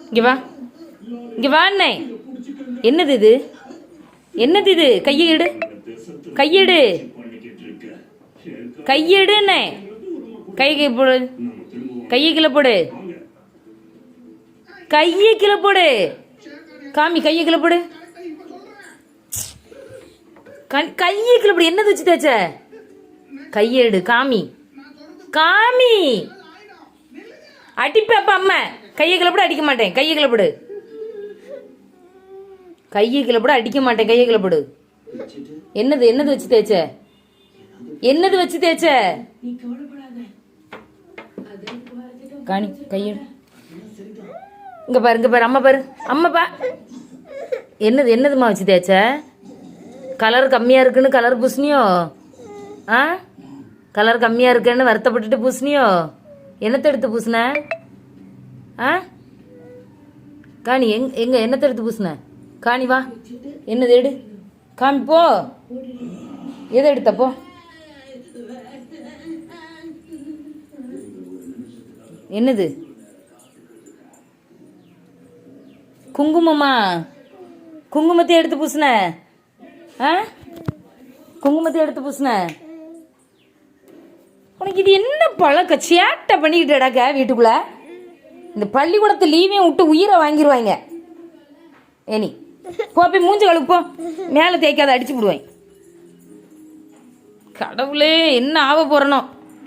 இங்கே வா, இங்கே வாண்ணே. என்னது இது? என்னது இது? கையெடு, கையெடு, கையெடுண்ணே. கையை போடு, கையை கீழே போடு, கையை கீழே போடு. காமி, கையை கீழே போடு, கையை கீழே போடு. என்னது வச்சு தேய்ச்ச? கையெடு, காமி, காமி. அடிப்பேப்பா அம்மா. கையை கிளப்பட அடிக்க மாட்டேன். கையை கிளப்படு, கையை கிளப்பட அடிக்க மாட்டேன். கையை கிளப்படு. என்னது? என்னது வச்சு தேய்ச்ச? என்னது வச்சு தேய்ச்ச? காணி, கையெடு. இங்க பாரு, இங்க பாரு, அம்மா பாரு, அம்மா பா. என்னது? என்னதுமா வச்சு தேய்ச்ச? கலர் கம்மியா இருக்குன்னு கலர் பூசணியோ? ஆ, கலர் கம்மியா இருக்குன்னு வருத்தப்பட்டுட்டு பூசணியோ? என்னத்தை எடுத்து பூசின? ஆ, காணி, எங்க என்னத்தை எடுத்து பூசின? காணி வா. என்னது எடு, காமி போ. எதை எடுத்தப்போ? என்னது? குங்குமமா? குங்குமத்தை எடுத்து பூசின? ஆ, குங்குமத்தை எடுத்து பூசின? உனக்கு இது என்ன பழக்க? சேட்டை பண்ணிக்கிட்டடாக்க வீட்டுக்குள்ள. இந்த பள்ளிக்கூடத்து லீவையும் விட்டு உயிரை வாங்கிடுவாங்க. ஏனி போ, போய் மூஞ்சி கழுவு போ. மேலே தேய்க்காத, அடிச்சு விடுவேன். கடவுளே, என்ன ஆக போறனோ.